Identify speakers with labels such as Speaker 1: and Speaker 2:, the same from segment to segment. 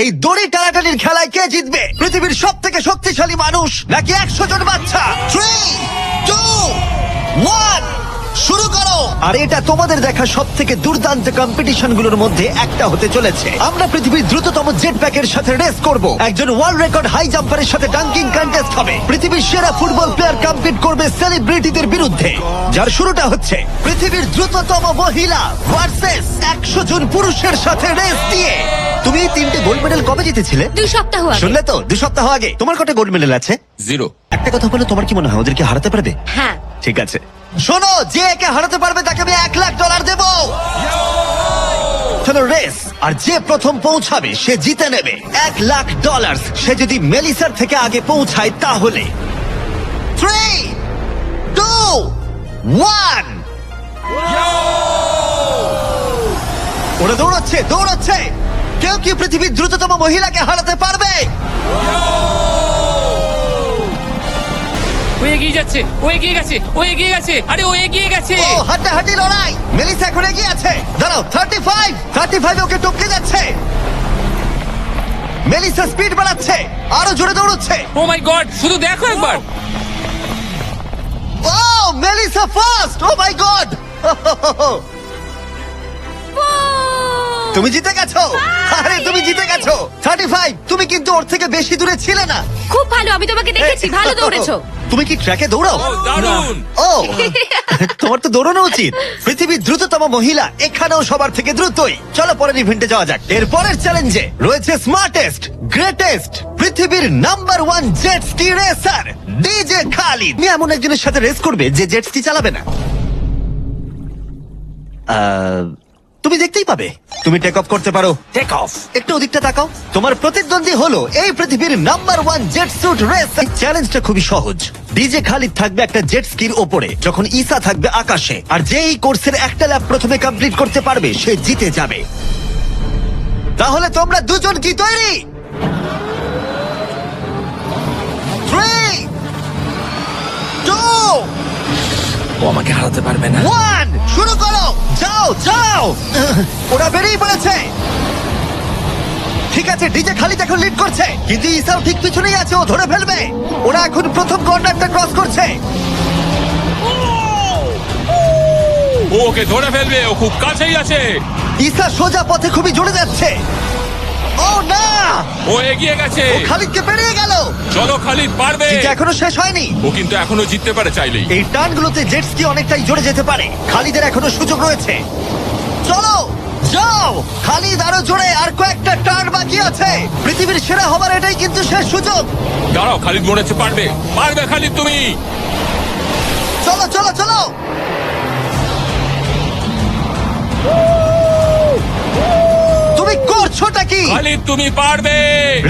Speaker 1: এই দড়ি টানাটানির খেলায় কে জিতবে? পৃথিবীর সব থেকে শক্তিশালী মানুষ নাকি 100 জন বাচ্চা? 3, 2, 1 শুরু করো। আর এটা তোমাদের দেখা সব থেকে দুর্দান্ত কম্পিটিশন গুলোর মধ্যে একটা হতে চলেছে। আমরা পৃথিবীর দ্রুততম জেট প্যাকের সাথে রেস করব। একজন ওয়ার্ল্ড রেকর্ড হাই জাম্পারের সাথে ডাঙ্কিং কন্টেস্ট হবে। পৃথিবীর সেরা ফুটবল প্লেয়ার কম্পিট করবে সেলিব্রিটিদের বিরুদ্ধে। যার শুরুটা হচ্ছে পৃথিবীর দ্রুততম মহিলা ভার্সেস 100 জন পুরুষের সাথে রেস দিয়ে। তুমি এই 3টে গোল্ড মেডেল কবে জিতেছিলে?
Speaker 2: 2 সপ্তাহ আগে।
Speaker 1: শুনলে তো, 2 সপ্তাহ আগে। তোমার কটা গোল্ড মেডেল আছে?
Speaker 3: 0।
Speaker 1: একটা কথা বলে, তোমার কি মনে হয় ওদেরকে হারাতে পারবে?
Speaker 2: হ্যাঁ।
Speaker 1: ঠিক আছে, শোনো, যে একে হারাতে পারবে তাকে আমি $1,00,000 দেব। চলো রেস, আর যে প্রথম পৌঁছাবে সে জিতে নেবে $1,00,000। সে যদি মেলিসার থেকে আগে পৌঁছায় তাহলে 3, 2, 1 ওরা দৌড়াচ্ছে দৌড়াচ্ছে। কেউ কি পৃথিবীর দ্রুততম মহিলাকে হারাতে পারবে?
Speaker 3: ও এগিয়ে যাচ্ছে, ও এগিয়ে গেছে, ও এগিয়ে গেছে, আরে ও এগিয়ে গেছে।
Speaker 1: ও হাড্ডাহাড্ডি লড়াই। মেলিসা এখন এগিয়ে আছে। দাঁড়াও, 35 ওকে টপকে যাচ্ছে। মেলিসা স্পিড বাড়াচ্ছে, আরো জোরে দৌড়চ্ছে।
Speaker 3: ও মাই গড, শুধু দেখো একবার।
Speaker 1: Oh Melissa first. ও মাই গড, তুমি জিতে গেছো। আরে তুমি জিতে গেছো। 35, তুমি কিন্তু ওর থেকে বেশি দূরে ছিলে না।
Speaker 2: খুব ভালো, আমি তোমাকে দেখেছি, ভালো দৌড়েছো।
Speaker 1: তুমি কি ট্র্যাকে দৌড়াও?
Speaker 3: ও দারুণ।
Speaker 1: ও তোমার তো দৌড়ানো উচিত। পৃথিবীর দ্রুততম মহিলা এখানেও সবার থেকে দ্রুতই। চলো পরের ইভেন্টে যাওয়া যাক। এর পরের চ্যালেঞ্জে রয়েছে স্মার্টেস্ট, গ্রেটেস্ট, পৃথিবীর number 1 jet ski racer DJ Khalid. তুমি এমন একজনের সাথে রেস করবে যে জেট স্কি চালাবে না। তুমি দেখতেই পাবে। তুমি টেক অফ করতে পারো। Take off. একটু ওদিকটা তাকাও। তোমার প্রতিদ্বন্দ্বী হলো এই পৃথিবীর নাম্বার 1 জেট স্যুট রেস। চ্যালেঞ্জটা খুবই সহজ। ডিজে খালিদ থাকবে একটা জেট স্কির ওপরে, যখন ঈসা থাকবে আকাশে। আর যে এই কোর্সের একটা ল্যাপ প্রথমে কমপ্লিট করতে পারবে সে জিতে যাবে। তাহলে তোমরা দুজন কি তৈরি? 3, 2,
Speaker 3: ও আমাকে হারাতে পারবে না।
Speaker 1: 1 শুরু করো। যাও যাও। ওরা বেরিয়ে পড়েছে। ঠিক আছে, ডিজে খালিদ এখন লিড করছে, কিন্তু ইসাও ঠিক পিছনেই আছে। ও ধরে ফেলবে। ওরা এখন প্রথম কর্নারটা ক্রস করছে।
Speaker 3: ও ওকে ধরে ফেলবে, ও খুব কাছেই আছে।
Speaker 1: ইসা সোজা পথে খুবই জোরে যাচ্ছে। ও না,
Speaker 3: ও এগিয়ে গেছে।
Speaker 1: ও খালিদকে পেরিয়ে গেল।
Speaker 3: চলো খালিদ পারবে।
Speaker 1: কিন্তু এখনো শেষ হয়নি।
Speaker 3: ও কিন্তু এখনো জিততে পারে চাইলেই।
Speaker 1: এই টার্নগুলোতে জেট স্কি অনেকটাই জোরে যেতে পারে। খালিদের এখনো সুযোগ রয়েছে। চলো যাও খালিদ, আরো জোরে। আর কয়েকটা টার্ন বাকি আছে। পৃথিবীর সেরা হবার এটাই কিন্তু শেষ সুযোগ।
Speaker 3: দাঁড়াও, খালিদ মনে হচ্ছে পারবে। পারবে খালিদ তুমি।
Speaker 1: চলো চলো চলো। তুমি করছোটা কি?
Speaker 3: খালিদ তুমি পারবে।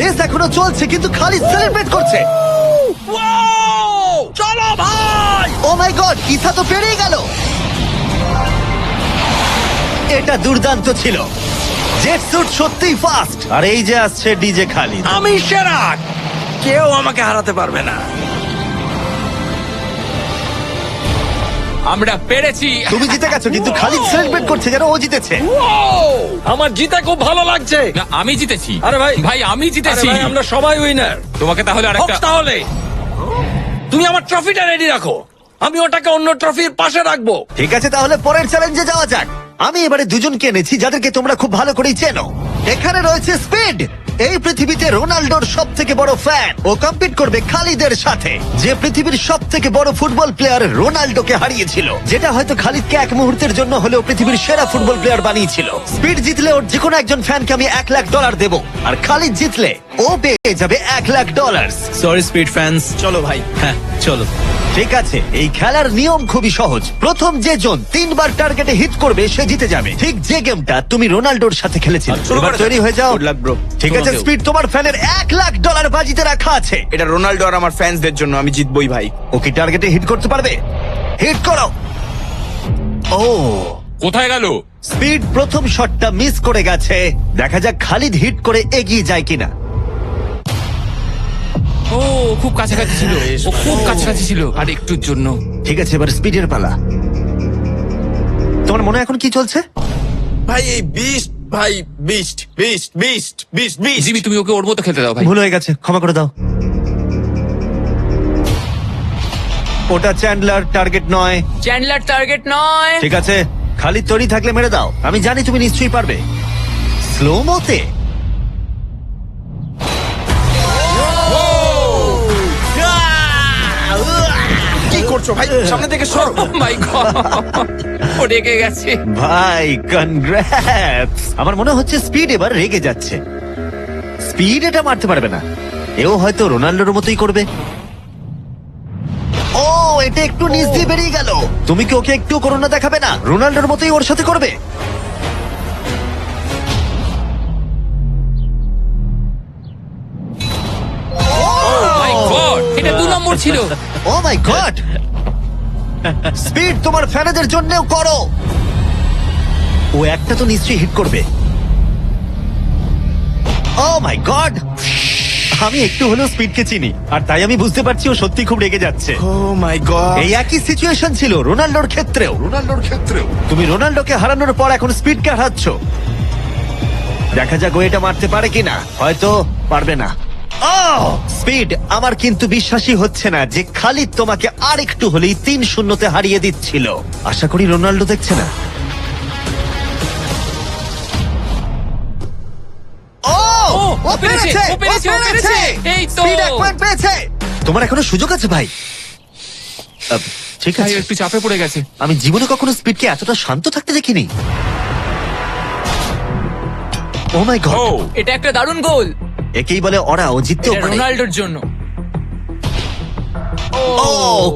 Speaker 1: রেস এখনো চলছে, কিন্তু খালিদ সেলিব্রেট করছে।
Speaker 3: চলো ভাই।
Speaker 1: ও মাই গড, ইসা তো পেরিয়ে গেল। এটা দুর্দান্ত ছিল। জেট স্যুট সত্যিই ফাস্ট। আর এই যে আসছে ডিজে খালিদ।
Speaker 4: আমি সেরা, কেউ আমাকে হারাতে পারবে না।
Speaker 3: আমরা পেরেছি।
Speaker 1: তুমি জিতে গেছো, কিন্তু খালিদ সেলিব্রেট করছে যেন ও জিতেছে।
Speaker 4: আমার জিতে খুব ভালো লাগছে।
Speaker 3: না, আমি জিতেছি।
Speaker 4: আরে ভাই,
Speaker 3: ভাই আমি
Speaker 4: আরে
Speaker 3: জিতেছি।
Speaker 4: ভাই, আমরা সবাই উইনার।
Speaker 3: তোমাকে তাহলে আরেকটা।
Speaker 4: তাহলে তুমি আমার ট্রফিটা রেডি রাখো, আমি ওটাকে অন্য ট্রফির পাশে রাখবো।
Speaker 1: ঠিক আছে, তাহলে পরের চ্যালেঞ্জে যাওয়া যাক। আমি এবারে দুজনকে এনেছি যাদেরকে তোমরা খুব ভালো করেই চেনো। এখানে রয়েছে স্পিড, এই পৃথিবীতে রোনাল্ডোর সব থেকে বড় ফ্যান। ও কম্পিট করবে খালিদের সাথে, যে পৃথিবীর সব থেকে বড় ফুটবল প্লেয়ার রোনাল্ডোকে হারিয়েছিল, যেটা হয়তো খালিদকে এক মুহূর্তের জন্য হলেও পৃথিবীর সেরা ফুটবল প্লেয়ার বানিয়েছিল। স্পিড জিতলে ওর যে কোনো একজন ফ্যানকে আমি $1,00,000 দেবো, আর খালিদ জিতলে ও পেয়ে যাবে $1,00,000।
Speaker 5: সরি স্পিড ফ্যান্স, চলো ভাই। হ্যাঁ চলো।
Speaker 1: ঠিক আছে, এই খেলার নিয়ম খুবই সহজ। প্রথম যে জন 3 বার টার্গেটে হিট করবে সে জিতে যাবে, ঠিক যে গেমটা তুমি রোনাল্ডোর সাথে খেলেছিলে। এবার তৈরি হয়ে যাও।
Speaker 5: Good luck, bro.
Speaker 1: ঠিক আছে স্পিড, তোমার ফ্যানের $1,00,000 বাজিতে রাখা আছে।
Speaker 5: এটা রোনাল্ডো আর আমার ফ্যান্সদের জন্য, আমি জিতবই ভাই।
Speaker 1: ও কি টার্গেটে হিট করতে পারবে? হিট করো। ও
Speaker 3: কোথায় গেল?
Speaker 1: স্পিড প্রথম শটটা মিস করে গেছে। দেখা যাক খালিদ হিট করে এগিয়ে যায় কিনা।
Speaker 3: ও খুব কাছাকাছি ছিল, ও খুব কাছাকাছি ছিল আর একটুর জন্য।
Speaker 1: ঠিক আছে, এবার স্পিডের পালা। তোমার মনে এখন কি চলছে?
Speaker 4: ভাই এই বিস্ট
Speaker 5: ভাই beast beast beast beast beast
Speaker 3: Jimmy তুমি ওকে ওর মতো খেলতে দাও ভাই।
Speaker 1: ভুল হয়ে গেছে, ক্ষমা করে দাও। ওটা চ্যান্ডলার, টার্গেট নয়।
Speaker 6: চ্যান্ডলার টার্গেট নয়।
Speaker 1: ঠিক আছে, খালি তৈরি থাকলে মেরে দাও। আমি জানি তুমি নিশ্চয়ই পারবে। স্লো মোতে
Speaker 5: কি করছো ভাই? সামনে থেকে সরো।
Speaker 3: মাই গড, ও রেগে গেছে।
Speaker 1: ভাই কনগ্রাটস। আমার মনে হচ্ছে স্পিড এবার রেগে যাচ্ছে। স্পিড এটা মারতে পারবে না। এও হয়তো রোনাল্ডোর মতোই করবে। ও, এটা একটু নিচ দিয়ে বেরিয়ে গেল। তুমি কি ওকে একটু করোনা দেখাবে না? রোনাল্ডোর মতোই ওর সাথে করবে।
Speaker 3: মাই গড, এটা 2 নম্বর ছিল।
Speaker 1: ও মাই গড, স্পিড তোমার ফ্যানেদের জন্যও করো। ও একটা তো নিশ্চয়ই হিট করবে। ও মাই গড, আমি একটু হলেও স্পিডকে চিনি, আর তাই আমি বুঝতে পারছি ও সত্যি খুব রেগে যাচ্ছে।
Speaker 5: ও মাই গড।
Speaker 1: এই একই সিচুয়েশন ছিল রোনাল্ডোর ক্ষেত্রেও। তুমি রোনাল্ডোকে হারানোর পর এখন স্পিডকে হারাচ্ছ। দেখা যাক ও এটা মারতে পারে কিনা। হয়তো পারবে না। স্পিড, আমার কিন্তু বিশ্বাসই হচ্ছে না যে খালিদ তোমাকে আর একটু হলেই 3-0 হারিয়ে দিচ্ছিল। আশা করি রোনাল্ডো দেখছে না। ও
Speaker 3: পেরেছে,
Speaker 1: পেরেছে,
Speaker 3: ও পেরেছে, ও পেরেছে। এই তো।
Speaker 1: স্পিড 1 পয়েন্ট পেয়েছে। তোমার এখনো সুযোগ আছে ভাই। ঠিক
Speaker 3: ভাই
Speaker 1: আছে,
Speaker 3: একটু চাপে পড়ে গেছে।
Speaker 1: আমি জীবনে কখনো স্পিডকে এতটা শান্ত থাকতে দেখিনি। ও মাই গড,
Speaker 6: এটা একটা দারুণ গোল।
Speaker 1: একেই বলে ওরা ও জিততেও
Speaker 6: এটা
Speaker 1: পারে।
Speaker 6: রোনাল্ডোর জন্য।
Speaker 1: ও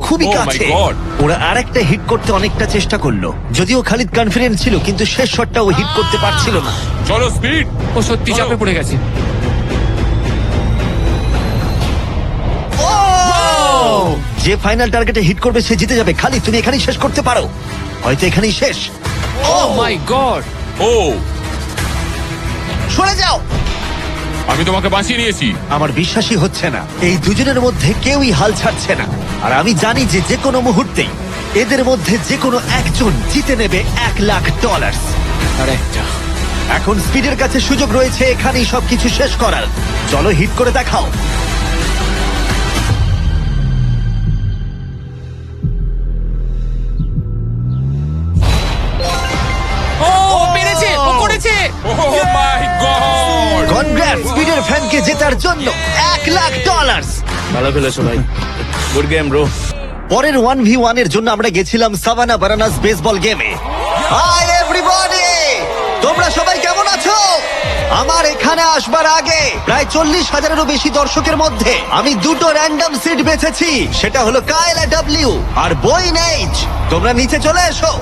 Speaker 1: খুবই
Speaker 3: Oh my
Speaker 1: কাছে।
Speaker 3: God!
Speaker 1: ওরা আরেকটা হিট করতে অনেকটা চেষ্টা করলো, যদিও খালিদ কনফিডেন্ট ছিল, কিন্তু শেষ শটটা ও হিট করতে পারছিল না।
Speaker 3: চলো স্পিড। ও সত্যি চাপে পড়ে গেছে।
Speaker 1: যে ফাইনাল টার্গেটে হিট করবে সে জিতে যাবে। খালিদ, তুমি এখানেই শেষ করতে পারো। হয়তো এখানেই শেষ।
Speaker 3: ও মাই গড,
Speaker 7: ও
Speaker 1: সরে যাও।
Speaker 7: আমি তোমাকে বাঁচিয়ে নিয়েছি।
Speaker 1: আমার বিশ্বাসই হচ্ছে না, এই দুজনের মধ্যে কেউই হাল ছাড়ছে না। আর আমি জানি যে যে কোনো মুহূর্তেই এদের মধ্যে যে কোনো একজন জিতে নেবে $1,00,000।
Speaker 3: আরেকটা।
Speaker 1: এখন স্পিডের কাছে সুযোগ রয়েছে এখানেই সবকিছু শেষ করার। চলো হিট করে দেখাও।
Speaker 3: ও পেরেছে, ও করেছে।
Speaker 7: ও মাই গড!
Speaker 1: কনগ্রাটস স্পিডের ফ্যানকে জেতার জন্য $1,00,000।
Speaker 5: ভালো খেলেছো ভাই। Good game bro.
Speaker 1: পরের 1v1 এর জন্য আমরা গেছিলাম সাভানা বারানাস বেসবল গেমে। হাই এভরিবডি, তোমরা সবাই কেমন আছো? আমার এখানে আসবার আগে প্রায় 40,000-এরও বেশি দর্শকের মধ্যে আমি দুটো র্যান্ডম সিট বেছেছি। সেটা হলো কায়লা ডব্লিউ আর বোয়েন এইচ। তোমরা নিচে চলে এসো।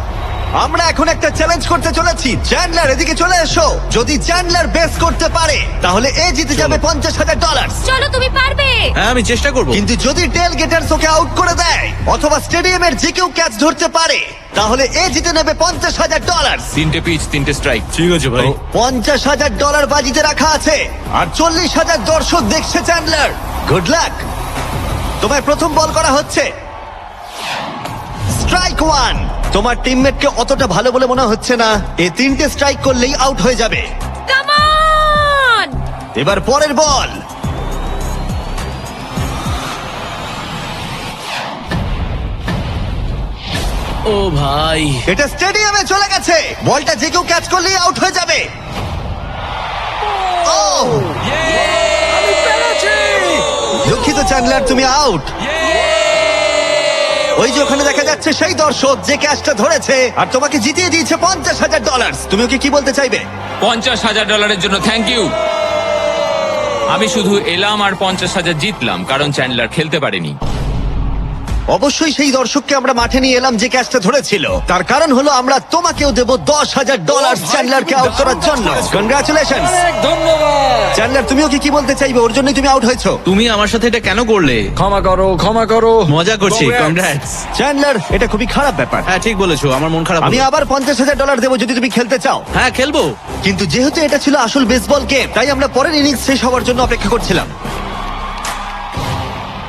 Speaker 1: আমরা এখন একটা চ্যালেঞ্জ করতে চলেছি। চ্যান্ডলার, এদিকে চলে এসো। যদি চ্যান্ডলার বেস করতে পারে তাহলে এ জিতে যাবে $50,000।
Speaker 2: চলো, তুমি পারবে।
Speaker 5: হ্যাঁ আমি চেষ্টা করব।
Speaker 1: কিন্তু যদি টেল গেটার্স ওকে আউট করে দেয় অথবা স্টেডিয়ামের যে কেউ ক্যাচ ধরতে পারে তাহলে এ জিতে নেবে $50,000।
Speaker 3: 3টে পিচ, 3টে স্ট্রাইক।
Speaker 5: ঠিক আছে ভাই।
Speaker 1: $50,000 বাজিতে রাখা আছে আর 40,000 দর্শক দেখছে চ্যান্ডলার। Good luck. তোমায় প্রথম বল করা হচ্ছে। স্ট্রাইক 1। তোমার টিমমেটকে অতটা ভালো বলে মনে হচ্ছে না। এই 3টে স্ট্রাইক করলেই আউট হয়ে যাবে।
Speaker 2: Come on.
Speaker 1: এবার পরের বল।
Speaker 6: ও ভাই,
Speaker 1: এটা স্টেডিয়ামে চলে গেছে। বলটা যে কেউ ক্যাচ করলেই আউট হয়ে যাবে। ও দুঃখিত চ্যান্ডলার, তুমি আউট। ওই যে ওখানে দেখা যাচ্ছে সেই দর্শক যে ক্যাচটা ধরেছে আর তোমাকে জিতিয়ে দিয়েছে $50,000। তুমি ওকে কি বলতে চাইবে?
Speaker 3: $50,000 জন্য থ্যাংক ইউ। আমি শুধু এলাম আর 50,000 জিতলাম, কারণ চ্যান্ডলার খেলতে পারেনি।
Speaker 1: অবশ্যই সেই দর্শককে আমরা মাঠে নিয়ে এলাম যে ক্যাচটা ধরেছিল। তার কারণ হলো আমরা তোমাকেও দেবো $10,000 চ্যান্ডলারকে আউট করার জন্য। কনগ্রাচুলেশন
Speaker 4: ধন্যবাদ।
Speaker 1: চ্যান্ডলার। তুমি ওকে কি বলতে চাইবে? ওর জন্যই তুমি আউট হয়েছো।
Speaker 5: তুমি আমার সাথে এটা কেন করলে?
Speaker 4: ক্ষমা করো, ক্ষমা করো।
Speaker 5: মজা করছি।
Speaker 4: Congrats.
Speaker 5: কংগ্রাটস।
Speaker 1: চ্যান্ডলার, এটা খুবই খারাপ ব্যাপার।
Speaker 5: হ্যাঁ ঠিক বলেছো, আমার মন খারাপ
Speaker 1: আমি
Speaker 5: হলো।
Speaker 1: আবার $50,000 দেবো যদি তুমি খেলতে চাও।
Speaker 5: হ্যাঁ খেলবো।
Speaker 1: কিন্তু যেহেতু এটা ছিল আসল বেসবল গেম তাই আমরা পরের ইনিংস শেষ হওয়ার জন্য অপেক্ষা করছিলাম।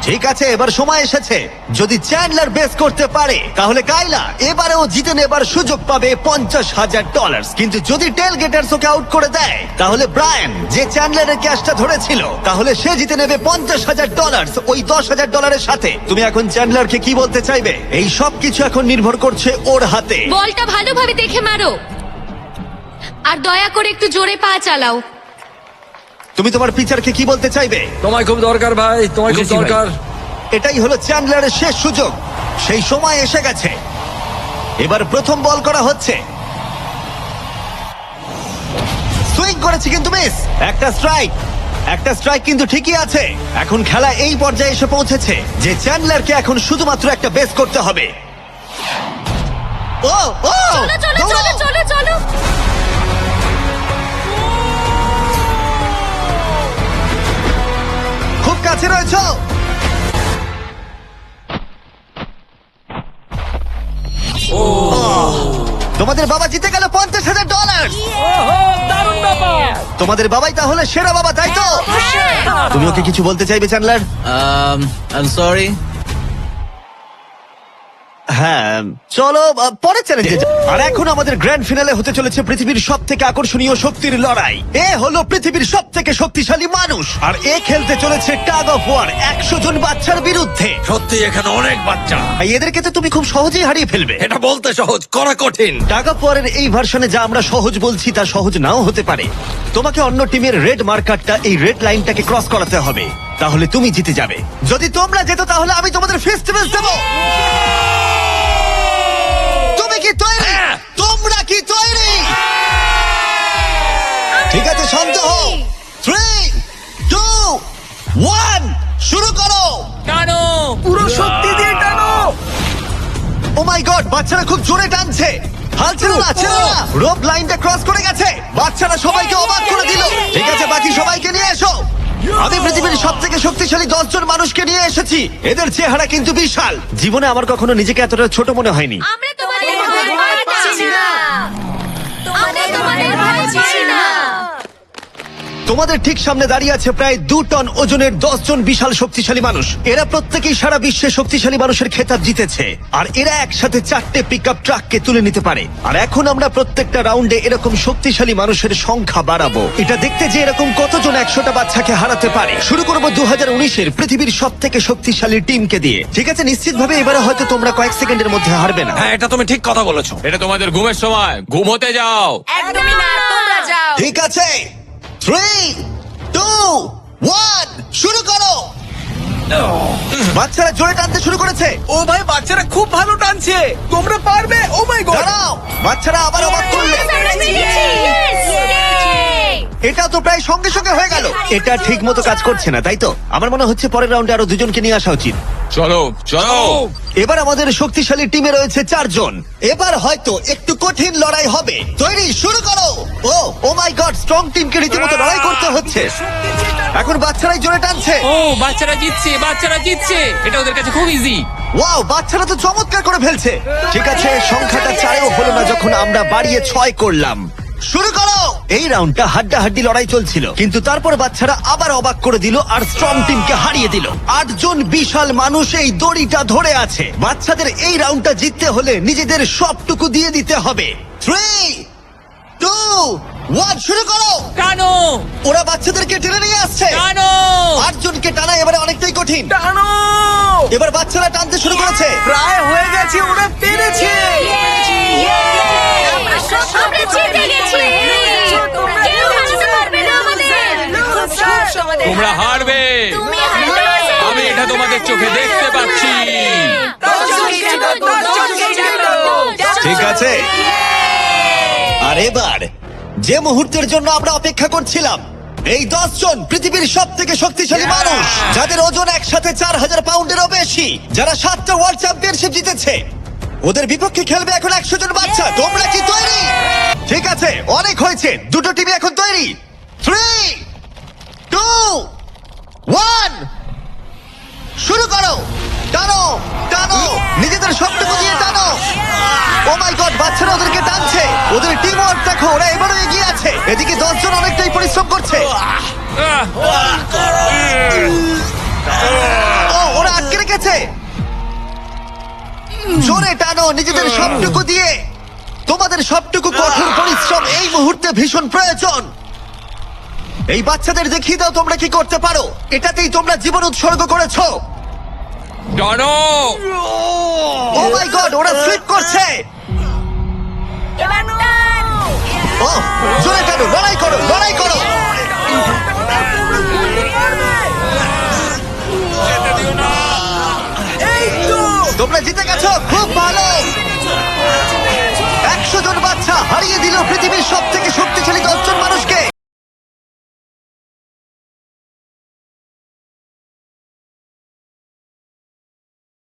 Speaker 1: ঠিক আছে, এবার সময় এসেছে। যদি চ্যান্ডলার বেস করতে পারে তাহলে কাইলা এবারেও জিতে নেবার সুযোগ পাবে $50,000। কিন্তু যদি টেল গেটার্স ওকে আউট করে দেয় তাহলে ব্রায়ান, যে চ্যান্ডলারের ক্যাশটা ধরেছিল, তাহলে সে জিতে নেবে $50,000 ওই $10,000 সাথে। তুমি এখন চ্যান্ডলারকে কি বলতে চাইবে? এই সব কিছু এখন নির্ভর করছে ওর হাতে।
Speaker 2: বলটা ভালোভাবে দেখে মারো, আর দয়া করে একটু জোরে পা চালাও।
Speaker 1: তুমি তোমার পিচারকে কি বলতে চাইবে?
Speaker 4: তোমায় খুব দরকার ভাই, তোমায় খুব
Speaker 3: বুঝেছি ভাই।
Speaker 4: দরকার।
Speaker 1: এটাই হলো চ্যান্ডলারের শেষ সুযোগ। সেই সময় এসে গেছে। এবার প্রথম বল করা হচ্ছে। সুইং করেছে কিন্তু মিস। একটা স্ট্রাইক কিন্তু ঠিকই আছে। এখন খেলা এই পর্যায়ে এসে পৌঁছেছে যে চ্যান্ডলারকে এখন শুধুমাত্র একটা বেস করতে হবে। ও ও
Speaker 2: চলো চলো
Speaker 1: দৌড়াও!
Speaker 2: চলো চলো চলো।
Speaker 1: খুব কাছে রয়েছো। তোমাদের বাবা জিতে গেল $50,000।
Speaker 4: দারুণ ব্যাপার।
Speaker 1: তোমাদের বাবাই তাহলে সেরা বাবা, তাই তো? তুমি ওকে কিছু বলতে চাইবে চ্যান্ডলার?
Speaker 5: I am sorry.
Speaker 1: হ্যাঁ, চলো পরের চ্যালেঞ্জে যাই। আর এখন আমাদের গ্র্যান্ড ফিনালে হতে চলেছে পৃথিবীর সব থেকে আকর্ষণীয় শক্তির লড়াই। এ হলো পৃথিবীর সব থেকে শক্তিশালী মানুষ, আর এ খেলতে চলেছে টাগ অফ ওয়ার 100 জন বাচ্চার বিরুদ্ধে।
Speaker 4: সত্যি এখানে অনেক বাচ্চা।
Speaker 1: আর এদেরকে তো তুমি খুব সহজেই হারিয়ে ফেলবে।
Speaker 4: এটা বলতে সহজ, করা কঠিন।
Speaker 1: টাগ অফ ওয়ারের এই ভার্সনে যা আমরা সহজ বলছি তা সহজ নাও হতে পারে। তোমাকে অন্য টিমের রেড মার্কারটা এই রেড লাইনটাকে ক্রস করাতে হবে, তাহলে তুমি জিতে যাবে। যদি তোমরা যেত তাহলে আমি তোমাদের ফেস্টিভ্যাল দেবো। তুমি কি তৈরি? তোমরা কি তৈরি? ঠিক আছে, শান্ত হও। 3, 2, 1 শুরু করো।
Speaker 6: টানো।
Speaker 4: পুরো শক্তি দিয়ে টানো।
Speaker 1: ও মাই গড, বাচ্চারা খুব জোরে টানছে। হাল ছেড়ো না, ছেড়ো না। রোপ লাইনটা ক্রস করে গেছে। বাচ্চারা সবাইকে অবাক করে দিল। ঠিক আছে, বাকি সবাইকে নিয়ে এসো। আমি পৃথিবীর সব থেকে শক্তিশালী 10 জন মানুষকে নিয়ে এসেছি। এদের চেহারা কিন্তু বিশাল। জীবনে আমার কখনো নিজেকে এতটা ছোট মনে হয়নি।
Speaker 2: আমরা তোমাদের ভয় পাচ্ছি না। আমরা তোমাদের ভয় পাচ্ছি না।
Speaker 1: তোমাদের ঠিক সামনে দাঁড়িয়ে আছে প্রায় 2 টন ওজনের 10 জন বিশাল শক্তিশালী মানুষ। এরা প্রত্যেকেই সারা বিশ্বে শক্তিশালী মানুষের খেতাব জিতেছে, আর এরা একসাথে 4টে পিকআপ ট্রাককে তুলে নিতে পারে। আর এখন আমরা প্রত্যেকটা রাউন্ডে এরকম শক্তিশালী মানুষের সংখ্যা বাড়াবো, এটা দেখতে যে এরকম কতজন 100টা বাচ্চাকে হারাতে পারে। শুরু করবো 2019-এর পৃথিবীর সব থেকে শক্তিশালী টিমকে দিয়ে। ঠিক আছে, নিশ্চিতভাবে এবারে হয়তো তোমরা কয়েক সেকেন্ডের মধ্যে হারবে না।
Speaker 4: হ্যাঁ, এটা তুমি ঠিক কথা বলেছো।
Speaker 3: এটা তোমাদের ঘুমের সময়, ঘুমোতে যাও।
Speaker 2: একদমই না, তোমরা যাও।
Speaker 1: ঠিক আছে, 3, 2, 1 শুরু করো। বাচ্চারা জোরে টানতে শুরু করেছে।
Speaker 4: ও ভাই, বাচ্চারা খুব ভালো টানছে। তোমরা পারবে। ও মাই গড।
Speaker 1: দাঁড়াও, বাচ্চারা আবার অবাক করলে।
Speaker 2: আমরা জিতেছি।
Speaker 1: এটা তো প্রায় সঙ্গে সঙ্গে হয়ে গেল। এটা ঠিক মতো কাজ করছে না, তাই তো? আমার মনে হচ্ছে পরের রাউন্ডে আরো 2 জনকে নিয়ে আসা উচিত।
Speaker 3: চলো চলো।
Speaker 1: এবার আমাদের শক্তিশালী টিমে রয়েছে 4 জন। এবার হয়তো একটু কঠিন লড়াই হবে। তৈরি, শুরু করো। ও মাই গড, স্ট্রং টিমকে রীতিমতো লড়াই করতে হচ্ছে। এখন বাচ্চারাই জোরে টানছে।
Speaker 3: ও বাচ্চারা জিতছে, বাচ্চারা জিতছে। এটা ওদের কাছে খুব ইজি।
Speaker 1: ওয়াও, বাচ্চারা তো চমৎকার করে ফেলছে। ঠিক আছে, সংখ্যাটা 4-এও হলো না যখন আমরা বাড়িয়ে 6 করলাম। শুরু করো। এই রাউন্ডটা হাড্ডাহাড্ডি লড়াই চলছিল, কিন্তু তারপর বাচ্চারা আবার অবাক করে দিল আর স্ট্রং টিমকে হারিয়ে দিল। 8 জন বিশাল মানুষ এই দড়িটা ধরে আছে। বাচ্চাদের এই রাউন্ডটা জিততে হলে নিজেদের সবটুকু দিয়ে দিতে হবে। 3, 2, 1 শুরু করো।
Speaker 6: টানো।
Speaker 1: ওরা বাচ্চাদেরকে টেনে নিয়ে আসছে।
Speaker 6: টানো।
Speaker 1: 8 জনকে টানা এবারে অনেকটাই কঠিন।
Speaker 4: টানো।
Speaker 1: এবার বাচ্চারা টানতে শুরু করেছে।
Speaker 4: প্রায় হয়ে গেছে, ওরা পেরেছে।
Speaker 2: আমরা জিতে গেছি। কেউ হারাতে পারবে না আমাদের।
Speaker 3: তোমরা হারবে।
Speaker 2: তুমি হারবে।
Speaker 3: আমি এটা তোমাদের চোখে দেখতে পাচ্ছি।
Speaker 1: ঠিক আছে, আর এবার যে মুহূর্তের জন্য আমরা অপেক্ষা করছিলাম, এই 10 জন পৃথিবীর সব থেকে শক্তিশালী মানুষ, যাদের ওজন একসাথে 4000 পাউন্ডেরও বেশি, যারা 7টা ওয়ার্ল্ড চ্যাম্পিয়নশিপ জিতেছে, ওদের বিপক্ষে খেলবে এখন 100 জন বাচ্চা। তোমরা কি তৈরি? ঠিক আছে, অনেক হয়েছে। 2টো টিমই এখন তৈরি। 3, 2, 1 শুরু করো। টানো টানো, নিজেদের সবটুকু দিয়ে টানো। ও মাই গড, বাচ্চারা ওদেরকে টানছে। ওদের টিম ওয়ার্ক দেখো, ওরা এবারও এগিয়ে আছে। এদিকে 10 জন অনেকটাই পরিশ্রম করছে। ও, ওরা জোরে টানো নিজেদের সবটুকু দিয়ে। তোমাদের সবটুকু কঠোর পরিশ্রম এই মুহূর্তে ভীষণ প্রয়োজন। এই বাচ্চাদের দেখিয়ে দাও তোমরা কি করতে পারো। এটাতেই তোমরা জীবন উৎসর্গ করেছো।
Speaker 3: টানো।
Speaker 1: ও মাই গড, ওরা স্লিপ করছে।
Speaker 2: এবার টান।
Speaker 1: ও জোরে টানো, লড়াই করো, লড়াই করো। তোমরা জিতে